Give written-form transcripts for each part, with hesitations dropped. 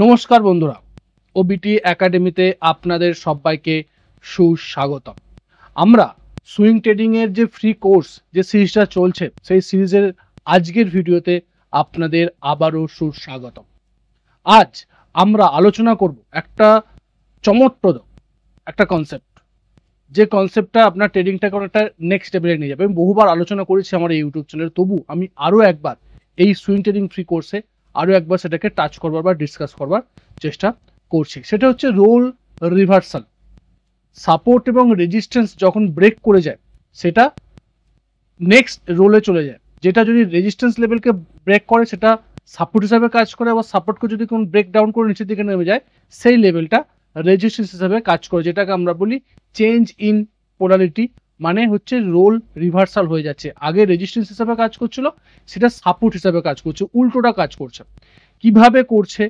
নমস্কার বন্ধুরা, ওবিটি একাডেমিতে আপনাদের সবাইকে সুস্বাগতম। আমরা সুইং ট্রেডিং এর যে ফ্রি কোর্স যে সিরিজটা চলছে সেই সিরিজের আজকের ভিডিওতে আপনাদের আবারও সুস্বাগতম। আজ আমরা আলোচনা করব একটা চমকপ্রদ একটা কনসেপ্ট, যে কনসেপ্টটা আপনার ট্রেডিংটাকে অনেকটা নেক্সট লেভেলে নিয়ে যাবে। আমি বহুবার আলোচনা করেছি আমার এই ইউটিউব চ্যানেলে, তবু আমি আরও একবার এই সুইং ট্রেডিং ফ্রি কোর্সে আরও একবার সেটাকে টাচ করবার বা ডিসকাস করবার চেষ্টা করছি। সেটা হচ্ছে রোল রিভার্সাল। সাপোর্ট এবং রেজিস্ট্যান্স যখন ব্রেক করে যায় সেটা নেক্সট রোলে চলে যায়। যেটা যদি রেজিস্ট্যান্স লেভেলকে ব্রেক করে সেটা সাপোর্ট হিসাবে কাজ করে, আবার সাপোর্টকে যদি কোনো ব্রেক ডাউন করে নিচের দিকে নেমে যায় সেই লেভেলটা রেজিস্ট্যান্স হিসাবে কাজ করে, যেটাকে আমরা বলি চেঞ্জ ইন পোলারিটি। মানে হচ্ছে রোল রিভার্সাল হয়ে যাচ্ছে, আগে রেজিস্ট্যান্স হিসাবে কাজ করছিল সেটা সাপোর্ট হিসাবে কাজ করছে, উল্টোটা কাজ করছে। কিভাবে করছে,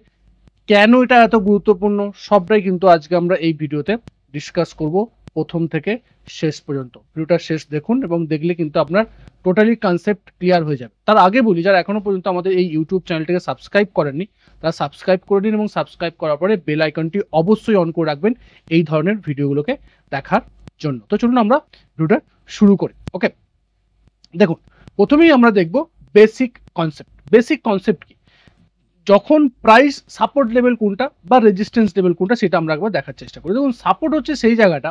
কেন এটা এত গুরুত্বপূর্ণ, সবটাই কিন্তু আজকে আমরা এই ভিডিওতে ডিসকাস করব প্রথম থেকে শেষ পর্যন্ত। ভিডিওটা শেষ দেখুন এবং দেখলে কিন্তু আপনার টোটালি কনসেপ্ট ক্লিয়ার হয়ে যাবে। তার আগে বলি, যারা এখনো পর্যন্ত আমাদের এই ইউটিউব চ্যানেলটাকে সাবস্ক্রাইব করেননি তারা সাবস্ক্রাইব করে নিন এবং সাবস্ক্রাইব করার পরে বেল আইকনটি অবশ্যই অন করে রাখবেন এই ধরনের ভিডিওগুলোকে দেখার জন্য। তো চলুন আমরা ভিডিওটা শুরু করি। ওকে, দেখুন প্রথমেই আমরা দেখব বেসিক কনসেপ্ট। বেসিক কনসেপ্ট কি, যখন প্রাইস সাপোর্ট লেভেল কোনটা বা রেজিস্ট্যান্স লেভেল কোনটা সেটা আমরা একবার দেখার চেষ্টা করি। দেখুন, সাপোর্ট হচ্ছে সেই জায়গাটা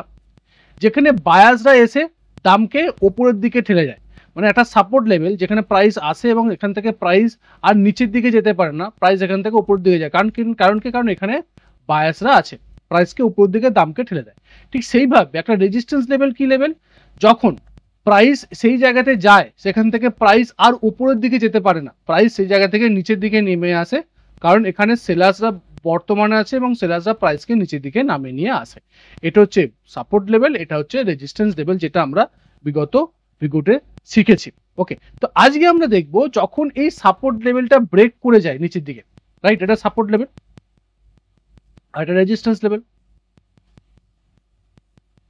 যেখানে বায়ার্সরা এসে দামকে ওপরের দিকে ঠেলে যায়। মানে একটা সাপোর্ট লেভেল যেখানে প্রাইস আসে এবং এখান থেকে প্রাইস আর নিচের দিকে যেতে পারে না, প্রাইস এখান থেকে উপরের দিকে যায়। কারণ এখানে বায়ার্সরা আছে, প্রাইসকে উপরের দিকে দামকে ঠেলে দেয়। ঠিক সেইভাবে একটা রেজিস্ট্যান্স লেভেল কি লেভেল, যখন প্রাইস সেই জায়গাতে যায় সেখান থেকে প্রাইস আর উপরের দিকে যেতে পারে না, প্রাইস সেই জায়গা থেকে নিচের দিকে নেমে আসে, কারণ এখানে সেলার্সরা বর্তমানে আছে এবং সেলার্সরা প্রাইসকে নিচের দিকে নামিয়ে নিয়ে আসে। এটা হচ্ছে সাপোর্ট লেভেল, এটা হচ্ছে রেজিস্ট্যান্স লেভেল, যেটা আমরা বিগত ভিডিওতে শিখেছি। ওকে, তো আজকে আমরা দেখব যখন এই সাপোর্ট লেভেলটা ব্রেক করে যায় নিচের দিকে, রাইট, এটা সাপোর্ট লেভেল আর এটা রেজিস্ট্যান্স লেভেল।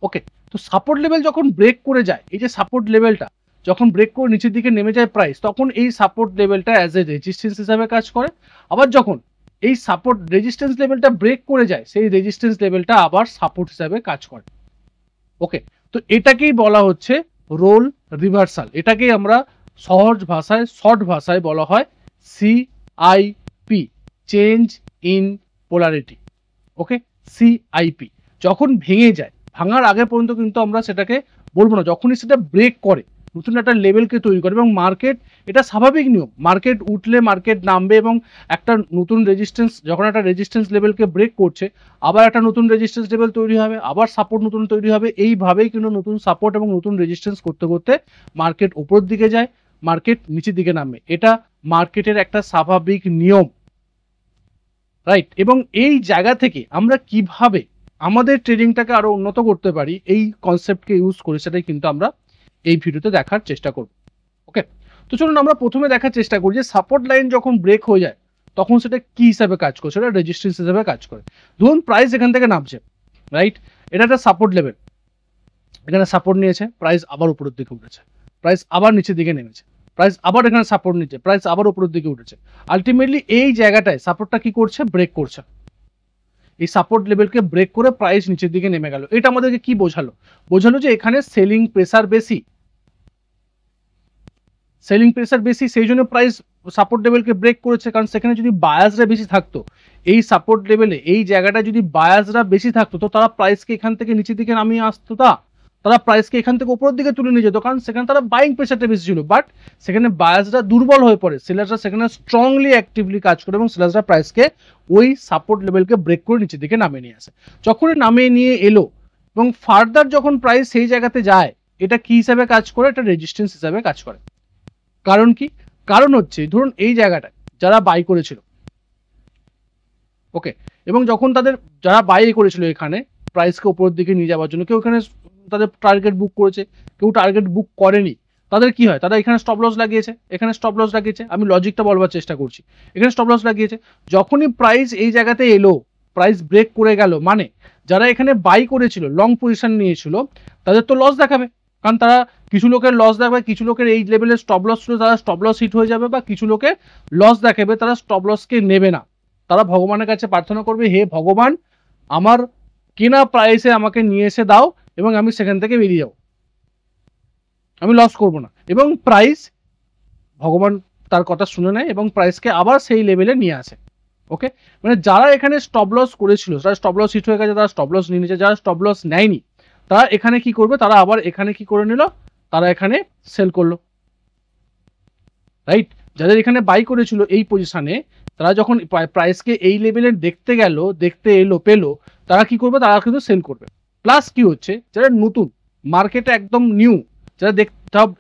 ওকে, তো সাপোর্ট লেভেল যখন ব্রেক করে যায়, এই যে সাপোর্ট লেভেলটা যখন ব্রেক করে নিচের দিকে নেমে যায় প্রাইস, তখন এই সাপোর্ট লেভেলটা অ্যাজ এ রেজিস্ট্যান্স হিসাবে কাজ করে। আবার যখন এই সাপোর্ট রেজিস্ট্যান্স লেভেলটা ব্রেক করে যায় সেই রেজিস্ট্যান্স লেভেলটা আবার সাপোর্ট হিসাবে কাজ করে। ওকে, তো এটাকেই বলা হচ্ছে রোল রিভার্সাল। এটাকেই আমরা সহজ ভাষায়, শর্ট ভাষায় বলা হয় CIP, change in polarity. Okay, CIP যখন ভেঙে যায়, ভাঙার আগে পর্যন্ত কিন্তু আমরা সেটাকে বলবো না, যখনই সেটা ব্রেক করে নতুন একটা লেভেলকে তৈরি করে। এবং মার্কেট, এটা স্বাভাবিক নিয়ম, মার্কেট উঠলে মার্কেট নামবে এবং একটা নতুন রেজিস্ট্যান্স, যখন একটা রেজিস্ট্যান্স লেভেলকে ব্রেক করছে আবার একটা নতুন রেজিস্ট্যান্স লেভেল তৈরি হবে, আবার সাপোর্ট নতুন তৈরি হবে। এইভাবেই কিন্তু নতুন সাপোর্ট এবং নতুন রেজিস্ট্যান্স করতে করতে মার্কেট উপরের দিকে যায়, মার্কেট নিচের দিকে নামবে। এটা মার্কেটের একটা স্বাভাবিক নিয়ম, রাইট। এবং এই জায়গা থেকে আমরা কিভাবে আমাদের ট্রেডিংটাকে আরো উন্নত করতে পারি এই কনসেপ্টকে ইউজ করে, সেটাই কিন্তু আমরা এই ভিডিওতে দেখার চেষ্টা করব। ওকে, তো চলুন আমরা প্রথমে দেখার চেষ্টা করি যে সাপোর্ট লাইন যখন ব্রেক হয়ে যায় তখন সেটা কি হিসাবে কাজ করে, সেটা রেজিস্ট্যান্স হিসাবে কাজ করে। ধরুন প্রাইস এখান থেকে নামছে, রাইট, এটা একটা সাপোর্ট লেভেল, এখানে সাপোর্ট নিয়েছে, প্রাইস আবার উপরের দিকে উঠেছে, প্রাইস আবার নিচের দিকে নেমেছে, প্রাইস আবার এখানে সাপোর্ট নিচ্ছে, প্রাইস আবার উপরের দিকে উঠেছে। আলটিমেটলি এই জায়গাটায় সাপোর্টটা কি করছে, ব্রেক করছে। এই সাপোর্ট লেভেলকে ব্রেক করে প্রাইস নিচের দিকে নেমে গেল। এটা আমাদেরকে কি বোঝালো, বোঝালো যে এখানে সেলিং প্রেসার বেশি, সেলিং প্রেসার বেশি, সেই জন্য প্রাইস সাপোর্ট লেভেলকে ব্রেক করেছে। কারণ সেখানে যদি বায়াসরা বেশি থাকতো, এই সাপোর্ট লেভেলে এই জায়গাটা যদি বায়াসরা বেশি থাকতো তো তারা প্রাইসকে এখান থেকে নিচের দিকে নামিয়ে আসতো, তারা প্রাইসকে এখান থেকে উপরের দিকে তুলে নিয়ে যেত, কারণ সেখানে তারা বাইং প্রেসারটা বেশি ছিল। বাট সেখানে বায়াসরা দুর্বল হয়ে পড়ে, সেলার্সরা সেখানে স্ট্রংলি অ্যাক্টিভলি কাজ করে এবং সেলার্সরা প্রাইসকে ওই সাপোর্ট লেভেলকে ব্রেক করে নিচের দিকে নামিয়ে নিয়ে আসে। যখনই নামিয়ে নিয়ে এলো এবং ফার্দার যখন প্রাইস সেই জায়গাতে যায়, এটা কি হিসাবে কাজ করে, এটা রেজিস্ট্যান্স হিসাবে কাজ করে। কারণ কি, কারণ হচ্ছে ধরুন এই জায়গাটায় যারা বাই করেছিল, ওকে, এবং যখন তাদের যারা বাই করেছিল এখানে প্রাইসকে উপরের দিকে নিয়ে যাওয়ার জন্য, কেউ এখানে তাদের টার্গেট বুক করেছে, কেউ টার্গেট বুক করেনি, তাদের কি হয়, তারা এখানে স্টপ লস লাগিয়েছে, এখানে স্টপ লস লাগিয়েছে। আমি লজিকটা বলবার চেষ্টা করছি, এখানে স্টপ লস লাগিয়েছে। যখনই প্রাইস এই জায়গাতে এলো, প্রাইস ব্রেক করে গেল, মানে যারা এখানে বাই করেছিল, লং পজিশন নিয়েছিল, তাদের তো লস দেখাবে, কারণ তারা কিছু লোকের লস দেখাবে, কিছু লোকের এই লেভেলের স্টপ লস ছিল তারা স্টপ লস হিট হয়ে যাবে, বা কিছু লোকের লস দেখাবে তারা স্টপ লসকে নেবে না। তারা ভগবানের কাছে প্রার্থনা করবে, হে ভগবান আমার কেনা প্রাইসে আমাকে নিয়ে এসে দাও এবং আমি সেখান থেকে বেরিয়ে যাবো, আমি লস করব না। এবং প্রাইস ভগবান তার কথা শুনে নেয় এবং প্রাইসকে আবার সেই লেভেলে নিয়ে আসে। ওকে, মানে যারা এখানে স্টপ লস করেছিল, যারা স্টপ লস হিট হয়ে গেছে তারা স্টপ লস নিয়ে নিয়েছে, যারা স্টপ লস নেয়নি তারা এখানে কি করবে, তারা আবার এখানে কি করে নিল, তারা এখানে সেল করলো, রাইট। যাদের এখানে বাই করেছিল এই পজিশনে, তারা যখন প্রাইসকে এই লেভেলে দেখতে গেল, দেখতে এলো পেলো, তারা কি করবে, তারা কিন্তু সেল করবে। প্লাস কি হচ্ছে, যারা নতুন মার্কেটে একদম নিউ, যারা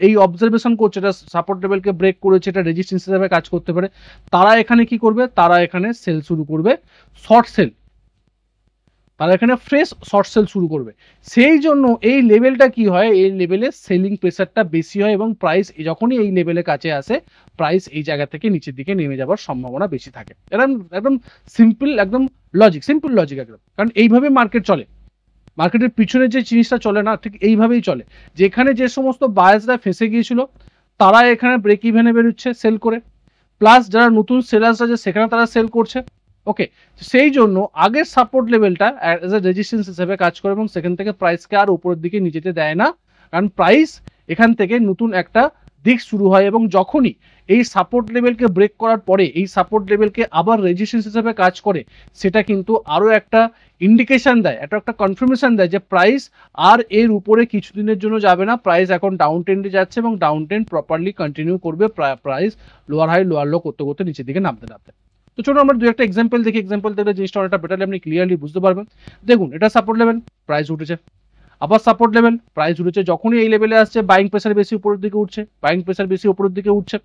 এই অবজারভেশন করছে এটা সাপোর্ট লেভেলকে ব্রেক করেছে, এটা রেজিস্ট্যান্স হিসেবে কাজ করতে পারে, তারা এখানে কি করবে, তারা এখানে সেল শুরু করবে, শর্ট সেল, তারা এখানে ফ্রেশ শর্ট সেল শুরু করবে। সেই জন্য এই লেভেলটা কি হয়, এই লেভেলে সেলিং প্রেসারটা বেশি হয় এবং প্রাইস যখনই এই লেভেলের কাছে আসে, প্রাইস এই জায়গা থেকে নিচের দিকে নেমে যাওয়ার সম্ভাবনা বেশি থাকে। এরকম একদম সিম্পল, একদম সিম্পল লজিক একদম, কারণ এইভাবে মার্কেট চলে, মার্কেটের পিছনে যে জিনিসটা চলে না, ঠিক এইভাবেই চলে। যেখানে যে সমস্ত বায়ার্সরা ফেসে গিয়েছিল তারা এখানে ব্রেক ইভেনে বেরোচ্ছে সেল করে, প্লাস যারা নতুন সেলার্সরা আছে সেখানে তারা সেল করছে। ওকে, সেই জন্য আগের সাপোর্ট লেভেলটা অ্যাজ এ রেজিস্ট্যান্স হিসেবে কাজ করে এবং সেখান থেকে প্রাইসকে আর উপরের দিকে নিয়ে যেতে দেয় না, কারণ প্রাইস এখান থেকে নতুন একটা দিক শুরু হয় এবং যখনই এই সাপোর্ট লেভেলকে ব্রেক করার পরে এই সাপোর্ট লেভেলকে আবার রেজিস্ট্যান্স হিসেবে কাজ করে, সেটা কিন্তু আরও একটা ইন্ডিকেশন দেয়, একটা কনফার্মেশন দেয় যে প্রাইস আর এর উপরে কিছুদিনের জন্য যাবে না, প্রাইস এখন ডাউন ট্রেন্ডে যাচ্ছে এবং ডাউন ট্রেন্ড প্রপারলি কন্টিনিউ করবে, price lower high lower low করতে করতে নিচের দিকে নামতে নামতে। তো চলুন আমরা দু একটা এক্সাম্পল দেখি, এক্সাম্পল দেখলে জিনিসটা অনেকটা বেটারলি আপনি ক্লিয়ারলি বুঝতে পারবেন। দেখুন, এটা সাপোর্ট লেভেল, প্রাইস উঠেছে, আবার সাপোর্ট লেভেল, প্রাইস উঠেছে, যখনই এই লেভেলে আসছে বাইং প্রেসার বেশি উপরের দিকে উঠছে, বাইং প্রেসার বেশি উপরের দিকে উঠছে।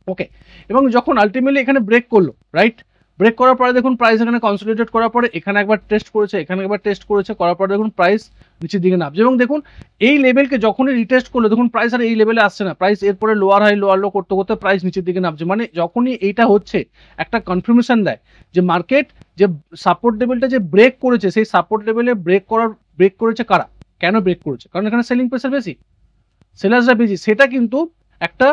ওকে, এবং যখন আলটিমেটলি এখানে ব্রেক করলো, রাইট, ব্রেক করার পরে দেখুন প্রাইস এখানে কনসলিডেট করার পরে এখানে একবার টেস্ট করেছে, এখানে একবার টেস্ট করেছে, করার পরে দেখুন প্রাইস নিচের দিকে নামছে এবং দেখুন এই লেভেলকে যখনই রিটেস্ট করলো দেখুন প্রাইস আর এই লেভেলে আসছে না, প্রাইস এরপরে লোয়ার হাই লোয়ার লো করতে করতে প্রাইস নিচের দিকে নামছে। মানে যখনই এইটা হচ্ছে একটা কনফার্মেশন দেয় যে মার্কেট যে সাপোর্ট লেভেলটা যে ব্রেক করেছে, সেই সাপোর্ট লেভেলে ব্রেক করেছে কারা, কেন ব্রেক করেছে, কারণ এখানে সেলিং প্রেসার বেশি, সেলার্সরা বেশি, সেটা কিন্তু একটা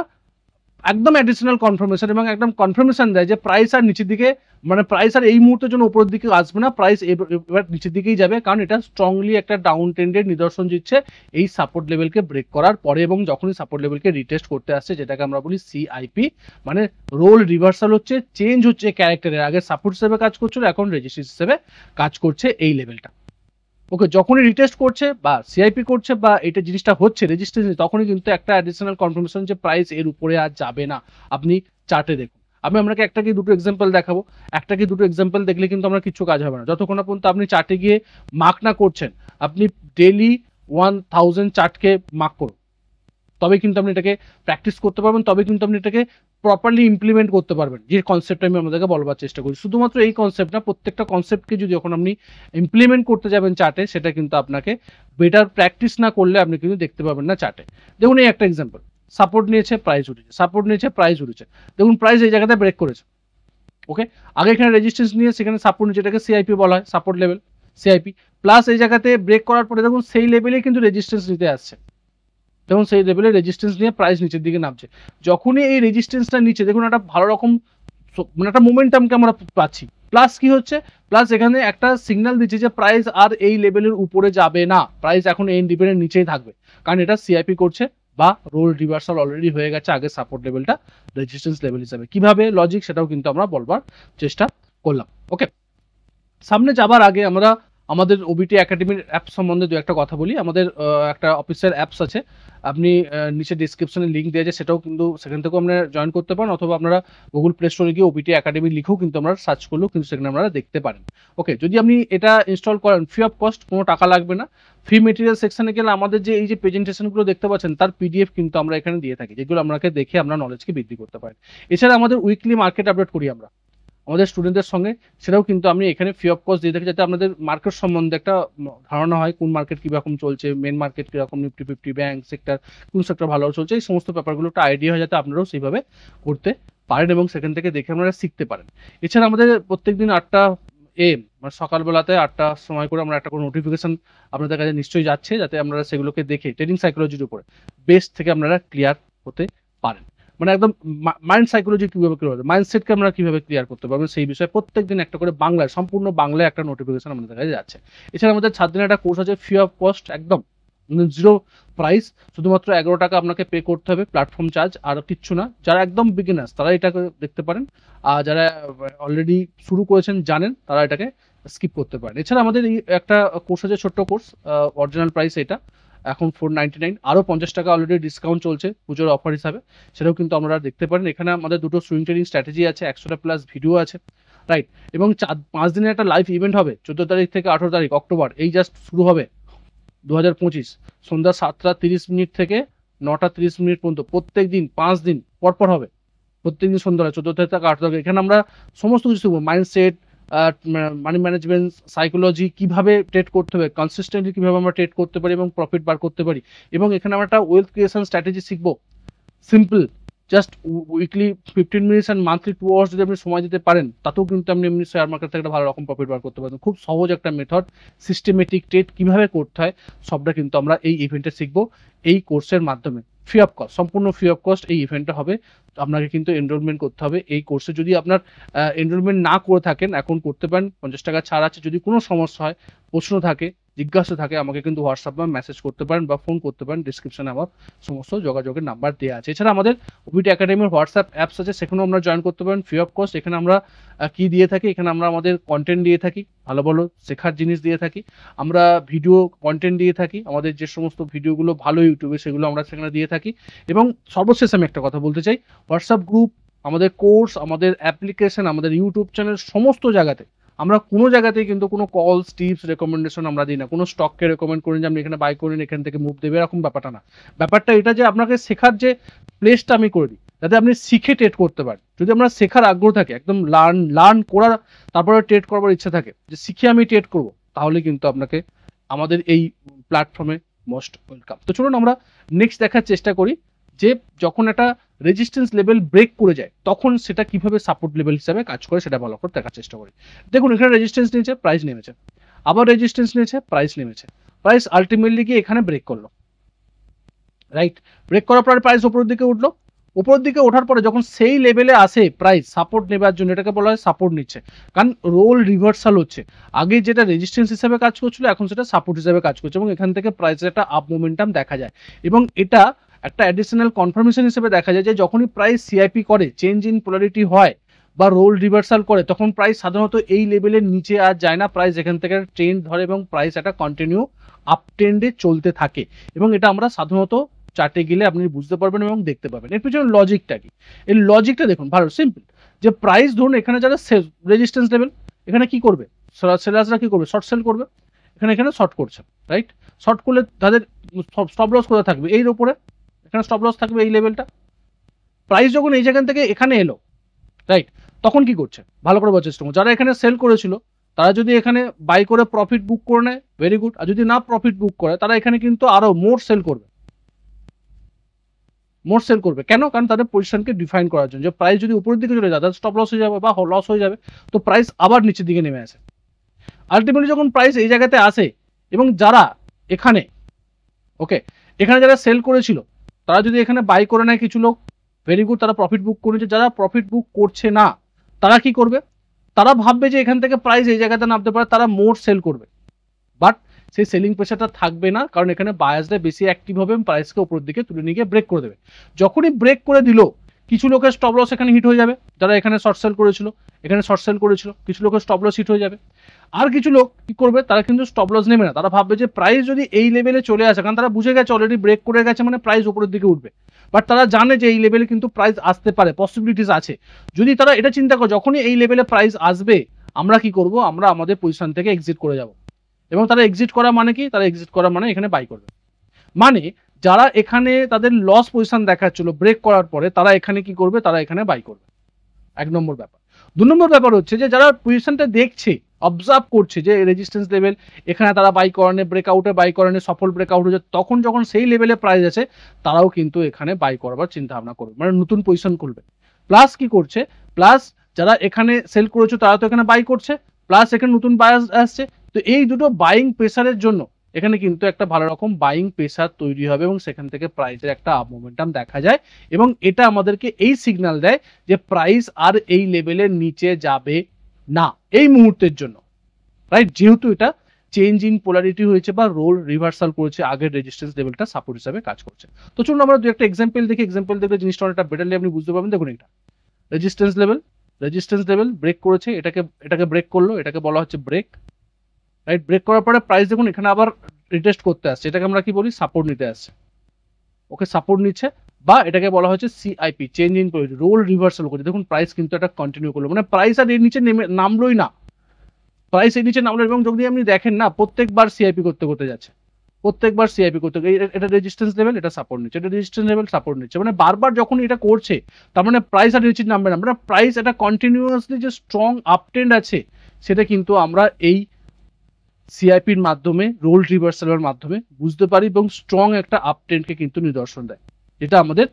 একদম অ্যাডিশনাল কনফার্মেশন এবং একদম কনফার্মেশন দেয় যে প্রাইস আর নিচের দিকে, মানে প্রাইস আর এই মুহূর্তের জন্য উপরের দিকে আসবে না, প্রাইস এবার নিচের দিকেই যাবে, কারণ এটা স্ট্রংলি একটা ডাউন ট্রেন্ডের নিদর্শন দিচ্ছে এই সাপোর্ট লেভেলকে ব্রেক করার পরে এবং যখনই সাপোর্ট লেভেলকে রিটেস্ট করতে আসছে, যেটাকে আমরা বলি সিআইপি, মানে রোল রিভার্সাল হচ্ছে, চেঞ্জ হচ্ছে ক্যারেক্টারের, আগে সাপোর্ট হিসেবে কাজ করছিল এখন রেজিস্ট্যান্স হিসেবে কাজ করছে এই লেভেলটা। ওকে, যখনই রিটেস্ট করছে বা সিআইপি করছে বা এটা জিনিসটা হচ্ছে রেজিস্ট্রেশন, তখনই কিন্তু একটা অ্যাডিশনাল কনফার্মেশন যে প্রাইস এর উপরে আর যাবে না। আপনি চার্টে দেখুন, আমি আপনাকে একটা কি দুটো এক্সাম্পল দেখাবো, একটা কি দুটো এক্সাম্পল দেখলে কিন্তু আমরা কিছু কাজ হবে না যতক্ষণ না পর্যন্ত আপনি চার্টে গিয়ে মার্ক না করছেন। আপনি ডেলি 1000 চার্টকে মার্ক করুন, তবে কিন্তু আপনি এটাকে প্র্যাকটিস করতে পারবেন, তবে কিন্তু আপনি এটাকে প্রপারলি ইমপ্লিমেন্ট করতে পারবেন। যে কনসেপ্টটা আমি আপনাদেরকে বলবার চেষ্টা করি, শুধুমাত্র এই কনসেপ্ট না, প্রত্যেকটা কনসেপ্টকে যদি যখন আপনি ইমপ্লিমেন্ট করতে যাবেন চার্টে, সেটা কিন্তু আপনাকে বেটার প্র্যাকটিস না করলে আপনি কিন্তু দেখতে পাবেন না চার্টে। দেখুন এই একটা এক্সাম্পল, সাপোর্ট নিয়েছে প্রাইস উঠেছে, সাপোর্ট নিয়েছে প্রাইস উঠেছে, দেখুন প্রাইস এই জায়গাতে ব্রেক করেছে। ওকে, আগে এখানে রেজিস্ট্যান্স নিয়ে সেখানে সাপোর্ট নিচে, এটাকে সিআইপি বলা হয়, সাপোর্ট লেভেল সিআইপি, প্লাস এই জায়গাতে ব্রেক করার পরে দেখুন সেই লেভেলে কিন্তু রেজিস্ট্যান্স নিতে আসছে, দেখুন সেই লেভেলে রেজিস্ট্যান্স নিয়ে প্রাইস নিচের দিকে নামছে। যখনই এই রেজিস্ট্যান্সটা নিচে দেখুন একটা ভালো রকম মানে একটা মোমেন্টামকে আমরা পাচ্ছি, প্লাস কি হচ্ছে, প্লাস এখানে একটা সিগন্যাল দিচ্ছে যে প্রাইস আর এই লেভেলের উপরে যাবে না, প্রাইস এখন এই লেভেলের নিচেই থাকবে, কারণ এটা সিআইপি করছে বা রোল রিভার্সাল অলরেডি হয়ে গেছে আগে সাপোর্ট লেভেলটা রেজিস্ট্যান্স লেভেল হিসাবে। কিভাবে লজিক সেটাও কিন্তু আমরা বলবার চেষ্টা করলাম। ওকে, সামনে যাবার আগে আমরা আমাদের ওবিটি একাডেমির অ্যাপ সম্বন্ধে দু একটা কথা বলি। আমাদের একটা অফিসিয়াল অ্যাপস আছে, আপনি নিচে ডিসক্রিপশনে লিঙ্ক দেওয়া আছে, সেটাও কিন্তু সেখান থেকেও আপনারা জয়েন করতে পারেন, অথবা আপনারা গুগল প্লে স্টোরে গিয়ে ওবিটি একাডেমি লিখেও কিন্তু আমরা সার্চ করলেও কিন্তু সেখানে আপনারা দেখতে পারেন। ওকে, যদি আপনি এটা ইনস্টল করেন ফ্রি অফ কস্ট, কোনো টাকা লাগবে না। ফ্রি মেটেরিয়াল সেকশনে গেলে আমাদের যে এই যে প্রেজেন্টেশনগুলো দেখতে পাচ্ছেন তার পিডিএফ কিন্তু আমরা এখানে দিয়ে থাকি, যেগুলো আপনাকে দেখে আপনার নলেজকে বৃদ্ধি করতে পারেন। এছাড়া আমাদের উইকলি মার্কেট আপডেট করি আমরা আমাদের স্টুডেন্টদের সঙ্গে, সেটাও কিন্তু আমি এখানে ফ্রি অফ কস্ট দিয়ে থাকি, যাতে আপনাদের মার্কেট সম্বন্ধে একটা ধারণা হয়, কোন মার্কেট কীরকম চলছে, মেন মার্কেট কীরকম, নিফটি ফিফটি, ব্যাংক সেক্টর, কোন সেক্টর ভালো চলছে, এই সমস্ত ব্যাপারগুলো একটা আইডিয়া হয়, যাতে আপনারাও সেইভাবে করতে পারেন এবং সেখান থেকে দেখে আপনারা শিখতে পারেন। এছাড়া আমাদের প্রত্যেকদিন 8টা AM মানে সকালবেলাতে 8টার সময় করে আমরা একটা করে নোটিফিকেশন আপনাদের কাছে নিশ্চয়ই যাচ্ছে, যাতে আপনারা সেগুলোকে দেখে ট্রেডিং সাইকোলজির উপরে বেস্ট থেকে আপনারা ক্লিয়ার হতে পারেন। মানে একদম মাইন্ড সাইকোলজি কীভাবে ক্লিয়ার হবে, মাইন্ডসেটকে আমরা কীভাবে ক্লিয়ার করতে পারবেন সেই বিষয়ে প্রত্যেকদিন একটা করে বাংলায়, সম্পূর্ণ বাংলায় একটা নোটিফিকেশন আমাদের কাছে যাচ্ছে। এছাড়া আমাদের 7 দিনের একটা কোর্স আছে ফ্রি অফ কস্ট, একদম জিরো প্রাইস, শুধুমাত্র 11 টাকা আপনাকে পে করতে হবে প্ল্যাটফর্ম চার্জ, আর কিচ্ছু না। যারা একদম বিগিনার্স তারা এটাকে দেখতে পারেন, আর যারা অলরেডি শুরু করেছেন জানেন তারা এটাকে স্কিপ করতে পারেন। এছাড়া আমাদের এই একটা কোর্স আছে, ছোট্ট কোর্স, অরিজিনাল প্রাইস এটা এখন 499, আরও 50 টাকা অলরেডি ডিসকাউন্ট চলছে পুজোর অফার হিসাবে, সেটাও কিন্তু আপনারা দেখতে পারেন। এখানে আমাদের দুটো সুইং ট্রেনিং স্ট্র্যাটেজি আছে, 100টা প্লাস ভিডিও আছে, রাইট। এবং 5 দিনের একটা লাইভ ইভেন্ট হবে 14 তারিখ থেকে 18 তারিখ অক্টোবর, এই জাস্ট শুরু হবে 2025, সন্ধ্যা 7:30 থেকে 9:30 পর্যন্ত, প্রত্যেক দিন 5 দিন পরপর হবে, প্রত্যেকদিন সন্ধ্যা 14 তারিখ থেকে 18 তারিখ। এখানে আমরা সমস্ত কিছু শিখবো, মাইন্ডসেট, মানি ম্যানেজমেন্ট, সাইকোলজি, কিভাবে ট্রেড করতে হবে, কনসিস্টেন্টলি কিভাবে আমরা ট্রেড করতে পারি এবং প্রফিট বার করতে পারি। এবং এখানে আমরা একটা ওয়েলথ ক্রিয়েশন স্ট্র্যাটেজি শিখবো, simple, just weekly 15 minutes and monthly 2 hours যদি আপনি সময় দিতে পারেন, তাতেও কিন্তু আপনি এমনি শেয়ার মার্কেট থেকে একটা ভালো রকম প্রফিট বার করতে পারেন। খুব সহজ একটা মেথড, সিস্টেমেটিক ট্রেড কীভাবে করতে হয় সবটা কিন্তু আমরা এই ইভেন্টে শিখবো, এই কোর্সের মাধ্যমে। ফ্রি অফ কস্ট, সম্পূর্ণ ফ্রি অফ কস্ট এই ইভেন্টটা হবে। আপনাকে কিন্তু এনরোলমেন্ট করতে হবে এই কোর্সে। যদি আপনার এনরোলমেন্ট না করে থাকেন, এখন করতে পারেন, 50 টাকা ছাড় আছে। যদি কোনো সমস্যা হয়, প্রশ্ন থাকে, জিজ্ঞাসা থাকে, আমাকে কিন্তু হোয়াটসঅ্যাপ বা মেসেজ করতে পারেন বা ফোন করতে পারেন, ডিসক্রিপশনে আমার সমস্ত যোগাযোগের নাম্বার দেওয়া আছে। এছাড়া আমাদের ওবিটি একাডেমির হোয়াটসঅ্যাপ অ্যাপস আছে, সেখানেও আমরা জয়েন করতে পারেন ফ্রি অফ কস্ট। এখানে আমরা কি দিয়ে থাকি, এখানে আমরা আমাদের কন্টেন্ট দিয়ে থাকি, ভালো ভালো শেখার জিনিস দিয়ে থাকি, আমরা ভিডিও কন্টেন্ট দিয়ে থাকি, আমাদের যে সমস্ত ভিডিওগুলো ভালো ইউটিউবে সেগুলো আমরা সেখানে দিয়ে থাকি। এবং সর্বশেষ আমি একটা কথা বলতে চাই, হোয়াটসঅ্যাপ গ্রুপ, আমাদের কোর্স, আমাদের অ্যাপ্লিকেশন, আমাদের ইউটিউব চ্যানেল, সমস্ত জায়গাতে আমরা কোনো জায়গাতেই কিন্তু কোনো কলস, টিপস, রেকমেন্ডেশন আমরা দিই না। কোনো স্টককে রেকমেন্ড করেন যে আপনি এখানে বাই করেন, এখান থেকে মুভ দেবে, এরকম ব্যাপারটা না। ব্যাপারটা এটা যে আপনাকে শেখার যে প্লেসটা আমি করে দিই, যাতে আপনি শিখে ট্রেড করতে পারেন। যদি আমরা শেখার আগ্রহ থাকে, একদম লার্ন করার, তারপরে ট্রেড করবার ইচ্ছা থাকে যে শিখে আমি ট্রেড করব, তাহলে কিন্তু আপনাকে আমাদের এই প্ল্যাটফর্মে মোস্ট ওয়েলকাম। তো চলুন আমরা নেক্সট দেখার চেষ্টা করি যে যখন একটা রেজিস্ট্যান্স লেভেল ব্রেক করে যায় তখন সেটা কিভাবে সাপোর্ট লেভেল হিসাবে কাজ করে, সেটা ভালো করে দেখার চেষ্টা করি। দেখুন, এখানে রেজিস্ট্যান্স নিয়েছে, প্রাইস নেমেছে, আবার রেজিস্ট্যান্স নিয়েছে, প্রাইস নেমেছে, প্রাইস আলটিমেটলি গিয়ে এখানে ব্রেক করলো, রাইট। ব্রেক করার পরে প্রাইস উপরের দিকে উঠলো, উপরের দিকে ওঠার পরে যখন সেই লেভেলে আসে প্রাইস সাপোর্ট নেবার জন্য, এটাকে বলা হয় সাপোর্ট নিচ্ছে, কারণ রোল রিভার্সাল হচ্ছে। আগে যেটা রেজিস্ট্যান্স হিসেবে কাজ করছিল, এখন সেটা সাপোর্ট হিসেবে কাজ করছে, এবং এখান থেকে প্রাইসের একটা আপ মোমেন্টাম দেখা যায়। এবং এটা একটা অ্যাডিশনাল কনফার্মেশন হিসেবে দেখা যায় যে যখনই প্রাইস সিআইপি করে, চেঞ্জ ইন পোলারিটি হয় বা রোল রিভার্সাল করে, তখন প্রাইস সাধারণত এই লেভেলের নিচে আর যায় না, প্রাইস এখান থেকে ট্রেন্ড ধরে এবং প্রাইস একটা কন্টিনিউ আপ ট্রেন্ডে চলতে থাকে। এবং এটা আমরা সাধারণত চার্টে গেলে আপনি বুঝতে পারবেন এবং দেখতে পাবেন। এর পিছনে লজিকটা কি, এর লজিকটা দেখুন, ভালো সিম্পল। যে প্রাইস ধরুন এখানে যারা রেজিস্ট্যান্স লেভেল, এখানে কি করবে, সেলার্সরা কি করবে, শর্ট সেল করবে, এখানে শর্ট করছে, রাইট। শর্ট করলে তাদের স্টপ লস কোথায় থাকবে, এর উপরে, এখানে স্টপ লস থাকবে এই লেভেলটা। প্রাইস যখন এই জায়গা থেকে এখানে এলো, রাইট, তখন কি করছে, ভালো করে বোঝার চেষ্টা করুন। যারা এখানে সেল করেছিল তারা যদি এখানে বাই করে প্রফিট বুক করে নেয়, ভেরি গুড। আর যদি না প্রফিট বুক করে, তারা এখানে কিন্তু আরো মোর সেল করবে, মোর সেল করবে। কেন? কারণ তাদের পজিশনকে ডিফাইন করার জন্য। যে প্রাইস যদি উপরের দিকে চলে যায়, তাদের স্টপ লস হয়ে যাবে বা লস হয়ে যাবে, তো প্রাইস আবার নিচের দিকে নেমে আসে। আলটিমেটলি যখন প্রাইস এই জায়গাতে আসে এবং যারা এখানে, ওকে, এখানে যারা সেল করেছিল তারা যদি এখানে বাই করে নেয় কিছু লোক, ভেরি গুড, তারা প্রফিট বুক করেছে। যারা প্রফিট বুক করছে না, তারা কি করবে, তারা ভাববে যে এখান থেকে প্রাইস এই জায়গাতে নামতে পারে, তারা মোর সেল করবে। বাট সেই সেলিং প্রেশারটা থাকবে না, কারণ এখানে বায়ার্সরা বেশি অ্যাক্টিভ হবে এবং প্রাইসকে উপরের দিকে তুলে নিয়ে গিয়ে ব্রেক করে দেবে। যখনই ব্রেক করে দিল, কিছু লোকের স্টপ লস এখানে হিট হয়ে যাবে, যারা এখানে শর্ট সেল করেছিল, এখানে শর্ট সেল করেছিল, কিছু লোকের স্টপ লস হিট হয়ে যাবে। আর কিছু লোক কি করবে, তারা কিন্তু স্টপ লস নেবে না, তারা ভাববে যে প্রাইস যদি এই লেভেলে চলে আসে, কারণ তারা বুঝে গেছে অলরেডি ব্রেক করে গেছে মানে প্রাইস উপরের দিকে উঠবে। বাট তারা জানে যে এই লেভেলে কিন্তু প্রাইস আসতে পারে, পসিবিলিটিস আছে। যদি তারা এটা চিন্তা করে যখনই এই লেভেলে প্রাইস আসবে, আমরা কি করব, আমরা আমাদের পজিশন থেকে এক্সিট করে যাব। এবং তারা এক্সিট করা মানে কি, তারা এক্সিট করা মানে এখানে বাই করবে। মানে যারা এখানে তাদের লস পজিশন দেখাচ্ছিল ব্রেক করার পরে, তারা এখানে কি করবে, তারা এখানে বাই করবে। 1 নম্বর ব্যাপার। 2 নম্বর ব্যাপার হচ্ছে যে যারা পজিশনটা দেখছে, অবজার্ভ করছে যে রেজিস্ট্যান্স লেভেল এখানে তারা বাই করানে, ব্রেকআউটে বাই করানে, সফল ব্রেকআউট হচ্ছে, তখন যখন সেই লেভেলে প্রাইস আছে, তারাও কিন্তু এখানে বাই করবার চিন্তা ভাবনা করবে, মানে নতুন পজিশন করবে। প্লাস কি করছে, প্লাস যারা এখানে সেল করেছে তারা তো এখানে বাই করছে, প্লাস এখানে নতুন বায়ার আসছে। তো এই দুটো বাইং প্রেসারের জন্য এখানে কিন্তু একটা ভালো রকম বাইং প্রেসার তৈরি হবে এবং সেখান থেকে প্রাইসের একটা আপ মোমেন্টাম দেখা যায় এবং এটা আমাদেরকে এই সিগন্যাল দেয় যে প্রাইস আর এই লেভেলের নিচে যাবে না এই মুহূর্তের জন্য, রাইট? যেহেতু এটা চেঞ্জ ইন পোলারিটি হয়েছে বা রোল রিভার্সাল করেছে, আগের রেজিস্ট্যান্স লেভেলটা সাপোর্ট হিসাবে কাজ করছে। তো চলুন আমরা দু একটা এক্সাম্পল দেখি, এক্সাম্পল দেখলে জিনিসটা অনেকটা বেটারলি আপনি বুঝতে পারবেন। দেখুন এটা রেজিস্ট্যান্স লেভেল ব্রেক করেছে, এটাকে ব্রেক করলো, এটাকে বলা হচ্ছে ব্রেক, রাইট? ব্রেক করার পরে প্রাইস দেখুন এখানে আবার রিটেস্ট করতে আসছে, এটাকে আমরা কি বলি সাপোর্ট নিতে আসছে, ওকে সাপোর্ট নিচ্ছে বা এটাকে বলা হচ্ছে CIP change in polarity, role reversal করছে। দেখুন প্রাইস কিন্তু এটা কন্টিনিউ করলো, মানে প্রাইস আর এর নিচে নামলোই না, প্রাইস এর নিচে নামলো এবং যদি আপনি দেখেন না প্রত্যেকবার সিআইপি করতে যাচ্ছে, প্রত্যেকবার সিআইপি করতে, এটা রেজিস্ট্যান্স লেভেল, এটা সাপোর্ট নিচ্ছে, এটা রেজিস্ট্যান্স লেভেল সাপোর্ট নিচ্ছে, মানে বারবার যখন এটা করছে তার মানে প্রাইস আর নিচে নামবে না, মানে প্রাইস এটা কন্টিনিউয়াসলি যে স্ট্রং আপ ট্রেন্ড আছে সেটা কিন্তু আমরা এই সিআইপির মাধ্যমে রোল রিভার্সালের মাধ্যমে বুঝতে পারি এবং স্ট্রং একটা আপ ট্রেন্ডকে কিন্তু নিদর্শন দেয়, যেটা আমাদের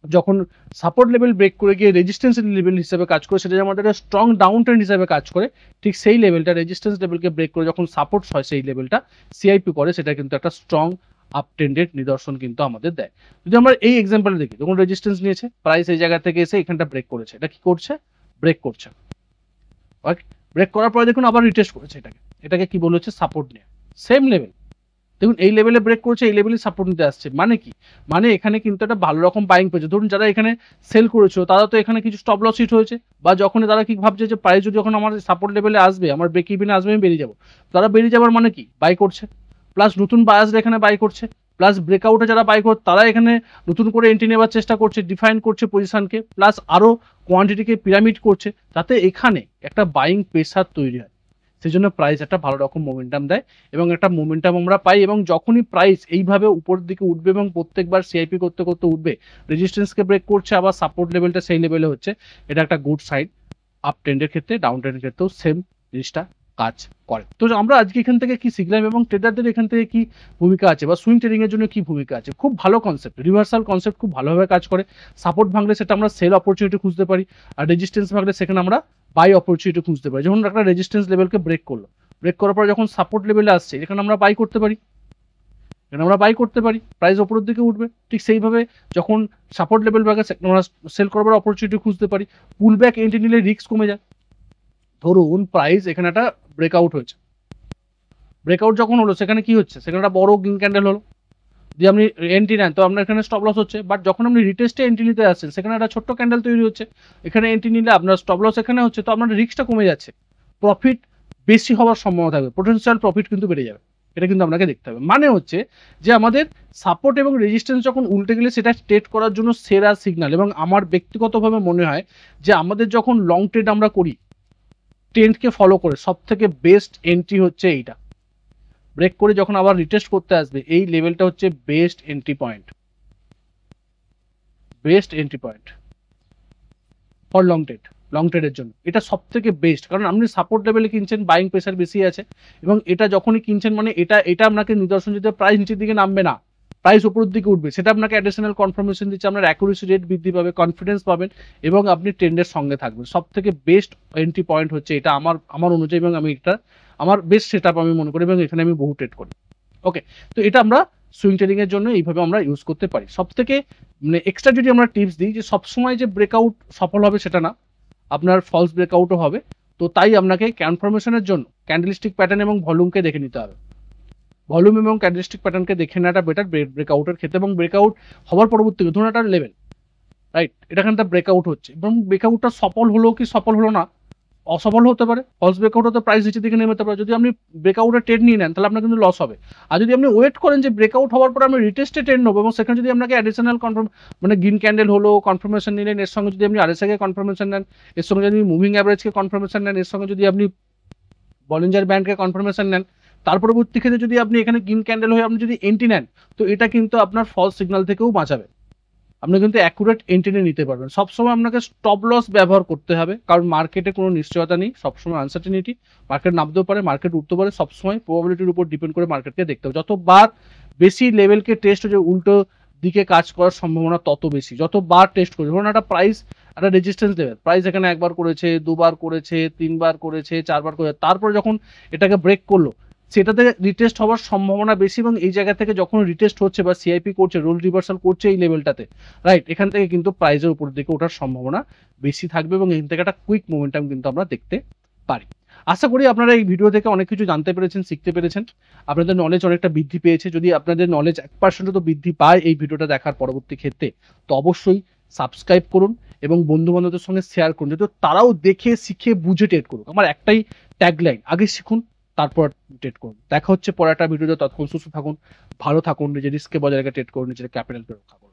যখন সাপোর্ট লেভেল ব্রেক করে গিয়ে রেজিস্ট্যান্স লেভেল হিসেবে কাজ করে, সেটা আমাদের একটা স্ট্রং ডাউন ট্রেন্ড হিসেবে কাজ করে, ঠিক সেই লেভেলটা রেজিস্ট্যান্স লেভেলকে ব্রেক করে যখন সাপোর্ট হয় সেই লেভেলটা সিআইপি করে, সেটা কিন্তু একটা স্ট্রং আপ ট্রেন্ডের নিদর্শন কিন্তু আমাদের দেয়। যদি আমরা এই এক্সাম্পলে দেখি, যখন রেজিস্ট্যান্স নিয়েছে প্রাইস এই জায়গা থেকে এসে এখানটা ব্রেক করেছে, এটা কি করছে ব্রেক করছে, ব্রেক করার পরে দেখুন আবার রিটেস্ট করেছে, এটাকে কি বলা হচ্ছে সাপোর্ট নিয়ে, সেম লেভেল দেখুন এই লেভেলে ব্রেক করছে, এই লেভেলে সাপোর্ট নিতে আসছে, মানে কি, মানে এখানে কিন্তু একটা ভালো রকম বাইং পেয়েছে। ধরুন যারা এখানে সেল করেছো তারা তো এখানে কিছু স্টপ লস হিট হয়েছে, বা যখন তারা কি ভাবছে যে প্রাইস যখন আমার সাপোর্ট লেভেলে আসবে, আমার ব্রেক ইভেনে আসবে, আমি বেরিয়ে যাবো, তারা বেরিয়ে যাবার মানে কি বাই করছে, প্লাস নতুন বায়ার্সরা এখানে বাই করছে, প্লাস ব্রেকআউটে যারা বাই করছে তারা এখানে নতুন করে এন্ট্রি নেওয়ার চেষ্টা করছে, ডিফাইন করছে পজিশনকে, প্লাস আরও কোয়ান্টিটিকে পিরামিড করছে, যাতে এখানে একটা বাইং প্রেসার তৈরি হয়, সেই জন্য প্রাইস একটা ভালো রকম মোমেন্টাম দেয় এবং একটা মোমেন্টাম আমরা পাই। এবং যখনই প্রাইস এইভাবে উপরের দিকে উঠবে এবং প্রত্যেকবার সিআইপি করতে করতে উঠবে, রেজিস্ট্যান্সকে ব্রেক করছে, আবার সাপোর্ট লেভেলটা সেই লেভেলে হচ্ছে, এটা একটা গুড সাইড। আপ ট্রেন্ডের ক্ষেত্রে ডাউন ট্রেন্ডের ক্ষেত্রেও সেম জিনিসটা কাজ করে। তো আমরা আজকে এখান থেকে কি শিখলাম এবং ট্রেডারদের এখান থেকে কি ভূমিকা আছে বা সুইং ট্রেডিং এর জন্য কি ভূমিকা আছে? খুব ভালো কনসেপ্ট, রিভার্সাল কনসেপ্ট খুব ভালোভাবে কাজ করে। সাপোর্ট ভাঙলে সেটা আমরা সেল অপরচুনিটি খুঁজতে পারি, আর রেজিস্ট্যান্স ভাঙলে সেখানে আমরা বাই অপরচুনিটি খুঁজতে পারি। যখন একটা রেজিস্ট্যান্স লেভেলকে ব্রেক করলো, ব্রেক করার পর যখন সাপোর্ট লেভেলে আসছে, এখানে আমরা বাই করতে পারি, প্রাইস ওপরের দিকে উঠবে, ঠিক সেইভাবে যখন সাপোর্ট লেভেল ভাঙে আমরা সেল করবার অপরচুনিটি খুঁজতে পারি। পুল ব্যাক এন্ট্রি নিলে রিস্ক কমে যায়। ধরুন প্রাইস এখানে একটা ব্রেকআউট হয়েছে, ব্রেকআউট যখন হলো সেখানে কি হচ্ছে, সেখানে একটা বড় গ্রিন ক্যান্ডেল হলো, যদি আপনি এন্ট্রি নেন তো আপনার এখানে স্টপ লস হচ্ছে, বাট যখন আপনি রিটেস্টে এন্ট্রি নিতে আসছেন সেখানে একটা ছোট্ট ক্যান্ডেল তৈরি হচ্ছে, এখানে এন্ট্রি নিলে আপনার স্টপ লস এখানে হচ্ছে, তো আপনার রিস্কটা কমে যাচ্ছে, প্রফিট বেশি হওয়ার সম্ভাবনা থাকবে, পোটেনশিয়াল প্রফিট কিন্তু বেড়ে যাবে। এটা কিন্তু আপনাকে দেখতে হবে। মানে হচ্ছে যে আমাদের সাপোর্ট এবং রেজিস্ট্যান্স যখন উল্টে গেলে সেটা ট্রেড করার জন্য সেরা সিগন্যাল। এবং আমার ব্যক্তিগতভাবে মনে হয় যে আমাদের যখন লং ট্রেড আমরা করি ট্রেন্ডকে ফলো করে, সব থেকে বেস্ট এন্ট্রি হচ্ছে এইটা, ব্রেক করে যখন আবার রিটেস্ট করতে আসবে এই লেভেলটা হচ্ছে best entry point for long ট্রেডের জন্য। এটা সব থেকে বেস্ট, কারণ আপনি সাপোর্ট লেভেলে কিনছেন, বাইং প্রেসার বেশি আছে, এবং এটা যখনই কিনছেন মানে এটা আপনাকে নিদর্শন দিতে প্রাইস নিচের দিকে নামবে না, প্রাইস উপরের দিকে উঠবে, সেটা আপনাকে অ্যাডিশনাল কনফার্মেশন দিচ্ছে, আপনার অ্যাকুরেসি রেট বৃদ্ধি পাবে, কনফিডেন্স পাবেন এবং আপনি ট্রেন্ডের সঙ্গে থাকবেন। সব থেকে বেস্ট এন্ট্রি পয়েন্ট হচ্ছে এটা আমার অনুযায়ী, এবং আমি এটা আমার বেস্ট সেট আপ আমি মনে করি, এবং এখানে আমি বহু ট্রেড করি। ওকে, তো এটা আমরা সুইং ট্রেডিং এর জন্য এইভাবে আমরা ইউজ করতে পারি। সব থেকে মানে এক্সট্রা যদি আমরা টিপস দিই, যে সবসময় যে ব্রেকআউট সফল হবে সেটা না, আপনার ফলস ব্রেকআউটও হবে। তো তাই আপনাকে কনফার্মেশনের জন্য ক্যান্ডেলস্টিক প্যাটার্ন এবং ভলিউমকে দেখে নিতে হবে, ভলিউম এবং ক্যান্ডেলস্টিক প্যাটার্নকে দেখে নেওয়াটা বেটার ব্রেকআউটের ক্ষেত্রে। এবং ব্রেকআউট হওয়ার পরবর্তী ধরুন একটা লেভেল, রাইট, এটা এখানটা ব্রেকআউট হচ্ছে এবং ব্রেকআউটটা সফল হলো কি সফল হলো না, অসফল হতে পারে, ফলস ব্রেকআউট হতে প্রাইস নিচের দিকে নেমে যেতে পারে। যদি আপনি ব্রেকআউটের ট্রেড নিয়ে নেন তাহলে আপনার কিন্তু লস হবে। আর যদি আপনি ওয়েট করেন যে ব্রেকআউট হওয়ার পর আমি রিটেস্টে ট্রেড নেবো, এবং সেখানে যদি আপনাকে অ্যাডিশনাল মানে গ্রিন ক্যান্ডেল হলো কনফার্মেশন নিলেন, এর সঙ্গে যদি আপনি আরএসআই কে কনফার্মেশন নেন, এর সঙ্গে যদি মুভিং অ্যাভারেজকে কনফার্মেশন নেন, এর সঙ্গে যদি আপনি বলিঞ্জার ব্যান্ডকে কনফার্মেশন নেন, তার পরবর্তী ক্ষেত্রে যদি আপনি এখানে গ্রিন ক্যান্ডেল হয়ে আপনি যদি এন্ট্রি নেন, তো এটা কিন্তু আপনার ফলস সিগন্যাল থেকেও বাঁচাবে, আপনি কিন্তু অ্যাকুরেট এন্ট্রি নিতে পারবেন। সবসময় আপনাকে স্টপ লস ব্যবহার করতে হবে, কারণ মার্কেটে কোনো নিশ্চয়তা নেই, সবসময় আনসার্টেনিটি, মার্কেট নামতেও পারে, মার্কেট উঠতে পারে, সবসময় প্রবাবিলিটির উপর ডিপেন্ড করে মার্কেটকে দেখতে হবে। যতবার বেশি লেভেলকে টেস্ট হচ্ছে উল্টো দিকে কাজ করার সম্ভাবনা তত বেশি, যতবার টেস্ট করছে। ধরুন একটা প্রাইস, একটা রেজিস্ট্যান্স লেভেল, প্রাইস এখানে একবার করেছে, দুবার করেছে, তিনবার করেছে, চারবার করেছে, তারপরে যখন এটাকে ব্রেক করলো, সেটাতে রিটেস্ট হওয়ার সম্ভাবনা বেশি, এবং এই জায়গা থেকে যখন রিটেস্ট হচ্ছে বা সিআইপি করছে, রোল রিভার্সাল করছে এই লেভেলটাতে, রাইট, এখান থেকে কিন্তু প্রাইজের উপর দিকে ওঠার সম্ভাবনা বেশি থাকবে এবং এখান থেকে একটা কুইক মোমেন্টাম কিন্তু আমরা দেখতে পারি। আশা করি আপনারা এই ভিডিও থেকে অনেক কিছু জানতে পেরেছেন, শিখতে পেরেছেন, আপনাদের নলেজ অনেকটা বৃদ্ধি পেয়েছে। যদি আপনাদের নলেজ 1% তো বৃদ্ধি পায় এই ভিডিওটা দেখার পরবর্তী ক্ষেত্রে, তো অবশ্যই সাবস্ক্রাইব করুন এবং বন্ধু বান্ধবদের সঙ্গে শেয়ার করুন, যাতে তারাও দেখে শিখে বুঝে ট্রেড করুক। আমার একটাই ট্যাগলাইন, আগে শিখুন তারপর ট্রেড করুন। দেখা হচ্ছে পরে একটা ভিডিওতে, ততক্ষণ সুস্থ থাকুন, ভালো থাকুন, নিজের রিস্কে বজায় রেখে ট্রেড করুন, নিজের ক্যাপিটালকে রক্ষা করুন।